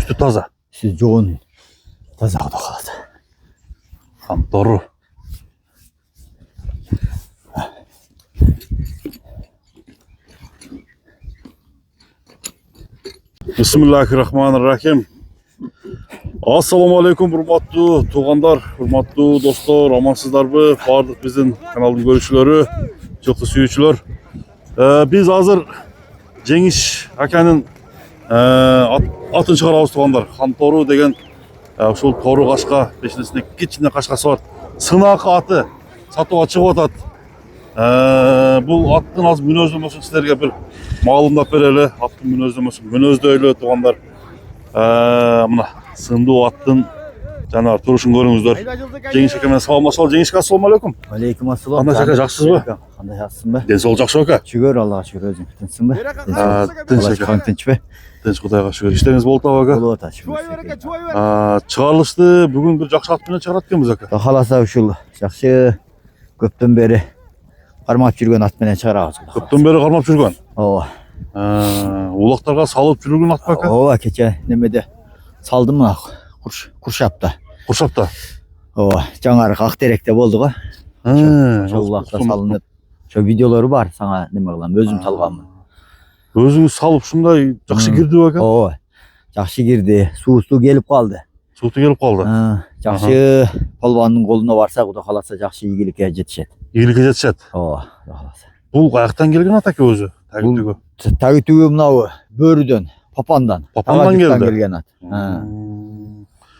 Üstü taza. Siz çoğun taza da kaldı. Kantoru. Bismillahirrahmanirrahim. Assalamu alaikum hurmatlı tuğanlar, hurmatlı dostlar, amansızlarбы, bardıq bizim kanalın görüşçüleri, çoxlu suyucular. Biz hazır Cengiz Akanın atın çıkarabız tuğanlar. Kantoru degen ошол тору кашка бешинесинде кичине кашкасы бар. Сынакы аты сатууга чыгып атат. Бул аттын азыр мүнөздөмөсүн силерге бир маалымдап берели. Аттын мүнөздөмөсүн мүнөздөйлү тугандар. Мына сындуу аттын жанагы турушун көрүңүздөр. Жеңиш ака менен саламлашалы. Жеңиш ака, ассалому алейкум. Алейкум ассалам. Кандай ака, жакшысызбы? Кандай жакшысыңбы? Ден соолук жакшы ака? Шүгүр Аллага шүгүр, өзүң тынчсыңбы? Тынч ака. Тынчпы? Тынч Кудайга шүгүр. Иштериңиз болуп атабы ака? Болуп атат шүгүр. Чыгарылышты бүгүн бир жакшы ат менен чыгарат экенбиз ака. Кудай кааласа ушул жакшы көптөн бери кармап жүргөн ат менен чыгарабыз. Көптөн бери кармап жүргөн. Ооба. Улактарга салып жүргөн ат ака? Ооба, кече немеде салдым мына Куршапта. Куршапта. Ооба, жаңары Актеректе болду го. Ошол улакта салынып. Ошо видеолору бар, сага неме кылам, өзүм салганмын. Өзүңүз салып ушундай жакшы кирдиби ака? Ооба. Жакшы кирди, суусу келип калды. Сууту келип калды. Жакшы полбандын колуна барса, Кудай кааласа жакшы ийгиликке жетишет. Ийгиликке жетишет. Ооба, Кудай кааласа. Бул каяктан келген ат ака өзү? Тагитүгү. Тагитүгү мынабы бөрүдөн, Папандан. Папандан келген ат.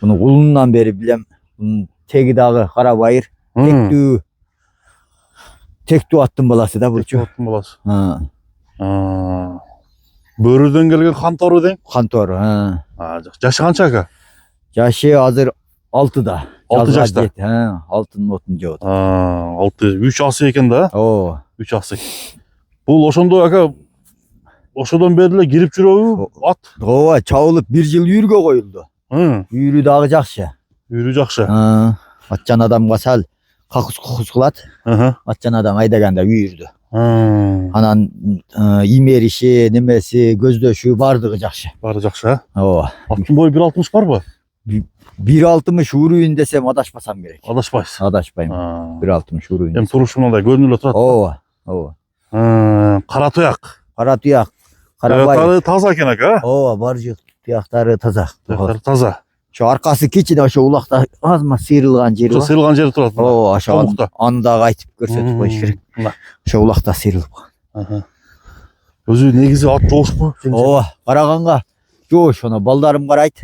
Муну улундан бери билем. Теги дагы Карабайыр. Тектүү аттын баласы да бурчу. Аттын баласы. Бөрүдөн келген Кантору дең? Кантору. Жашы канча ака? Жашы азыр 6да. 6 жашта. Алтын отун жоод. 6, 3 асы экен да? Ооба. 3 асы. Бул ошондо ака ошодон бери эле кирип жүрөбү ат? Ооба, чабылып 1 жыл үйүргө коюлду. Үйүрү дагы жакшы. Үйүрү жакшы. Атчан адамга сал какус кылат. Атчан адам айдаганда үйүрдү. Анан имериши, немеси, көздөшү бардыгы жакшы. Бары жакшы, Ооба. Аттын бою 1.60 барбы? 1.60 урuyun десем адашпасам керек. Адашпайсыз. Адашпайм. 1.60 урuyun. Эми турушу мындай көрүнүп эле турат. Ооба. Ооба. Кара туяк. Кара туяк. Карабай. Туяктары таза экен ака. Ооба, бар жок туяктары таза. Туяктары таза. Ошо аркасы кичине ошо улакта азма сыйрылган жери бар. Ошо сыйрылган жери турат. Ооба, ошо аны дагы айтып көрсөтүп коюш керек. Ошо улакта сыйрылып калган. Өзү негизи ат жоошпу? Ооба, караганга жоош, аны балдарым карайт.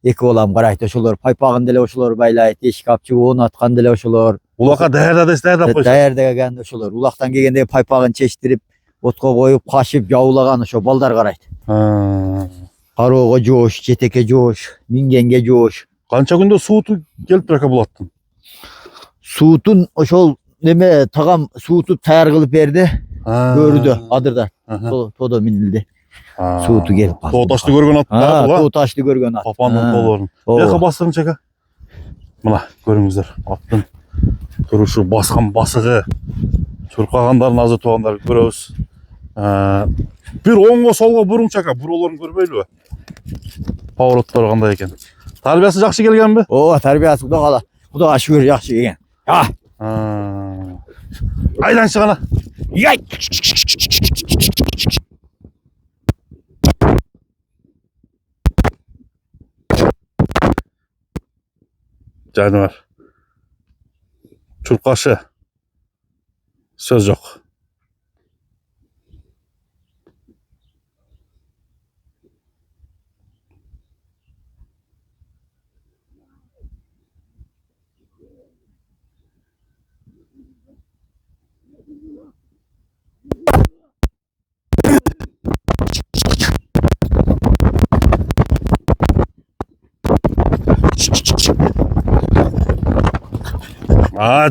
Эки балам карайт, ошолор пайпагын деле ошолор байлайт, эшик апчы оон аткан деле ошолор. Улакка даярдап койсу. Даярдаган ошолор. Улактан келгенде пайпагын чечтирип, отко коюп, кашып, жаулаган ошо балдар карайт. Кароого жоош, жетекке жоош, мингенге жоош. Канча күндө сууту келип тур ака бул аттын? Суутун ошол неме тагам сууту таяр кылып берди. Көрүдө, адырда. Тодо минилди. Сууту келип калды. Тоо ташты көргөн ат да бул. Тоо ташты көргөн ат. Папанын тоолорун. Яка бастырыңчы ака. Мына көрүңүздөр, аттын турушу, баскан басыгы, чуркагандарын азыр туугандар көрөбүз. Бир оңго солго буруңчу ака, буролорун көрбөйлүбү? Повороттор кандай экен? Тарбиясы жакшы келгенби? Ооба, тарбиясы Кудайга шүгүр жакшы келген. Айданчы гана. Жаныбар. Чуркашы. Сөз жок.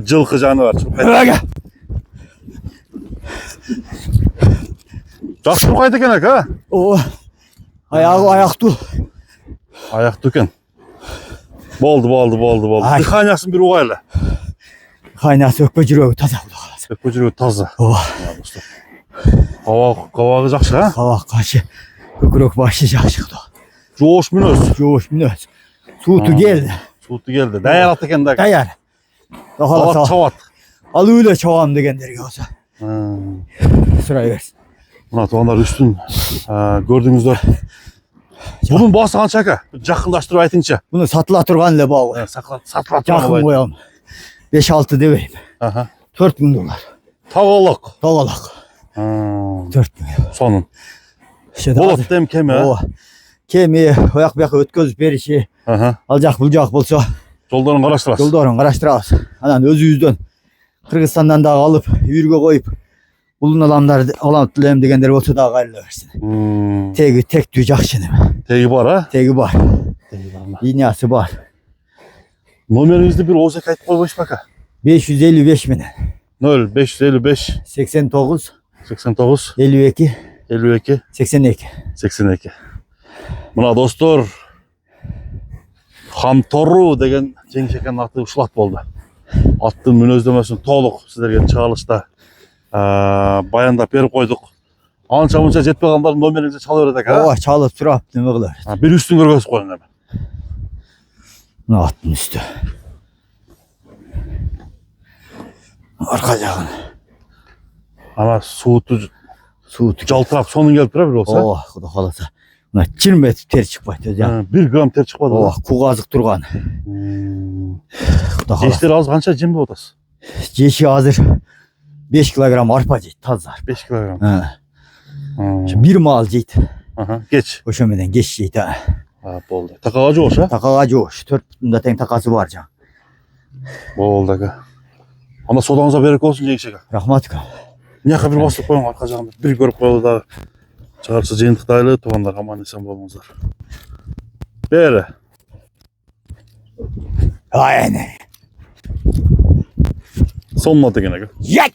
Жылкы жаныбар. Жакшы туркайт экен ака. Ооба. Аягы аяктуу. Аяктуу экен. Болду. Дыханиясын бир угайлы. Дыханиясы өкпө жүрөгү таза. Өкпө жүрөгү таза. Ооба. Кабагы жакшы, а? Кабак кашы. Көкүрөк башы жакшы. Joş minöz. Joş minöz. Suutu Ha. geldi. Suutu geldi. Dayar atı kendi. Dayar. Daha Çavat sağ. çavat. Al öyle çavam degenleri yoksa. Ha. Sırayı versin. Buna tuğanlar üstün. Gördüğünüzler. Bunun bası kançaka. Jakınlaştırıp aytınca. Bunu satıla turgan ile bağlı. Satla. Yakın koyalım. 5-6 deveyim. Aha. 4.000 dolar. Tavalık. Tavalak. 4.000. Sonun. İşte daha Bolat dem kemi. o kemiği oyak bir ötközüp verişi Aha. alacak bulacak bulsa Yoldan araştırasın. yolda oran araştırağız. Anan özü yüzden Kırgızistan'dan da alıp yürüge koyup bulun alanlar alan tulem degenleri olsa daha gayrı versin. Tek duyacak şimdi. Tegi var ha. Tegi var. Tegi var mı? İğnesi var. Numaranızda bir Oğuz'a kayıt koymuş baka. 555 bin. 0 555 89 89 52 52 82. 82. Buna dostlar Hamtoru degen Cengiz Eken'in attığı uşlak oldu. Attığın münözlemesini toluk sizlerge çağrışta bayanda berip koyduk. Ança munça jetpe kanlar numarinizi çalıverdik ha. O çalıp turap nime kılar. Bir üstün görgöz koyun hemen. Ne attın üstü. Arka жағын. Ama soğutu Suutu. jaltırap sonun gelip bir olsa. Oh, Xudo kalasa. Mına 20 metr ter çıkpaydı ya. 1 gram ter çıkmadı. Oh, kuğazık turgan. Xudo kalasa. Jeşler az kança cimdi otası. Jeşi hazır 5 kilogram arpa jeyt, tazar. 5 kilogram. Ha. Bir mal jeyt. Aha, geç. Oşameden geç jeyt ha. Ha, boldu. Takağacı olsa. Takağa joş. 4 bunda teң takası var can. Boldu aga. Ana sodanıza berek olsun Cengiz Eken. Rahmat ka. Ne kadar bastık koyun arka жағында. Bir görüp koydu da. Çağırsa jeyintiktaylı tuğanlar aman esen bolыңызlar. Beri. Aynen. Sonmadı gene. Yat.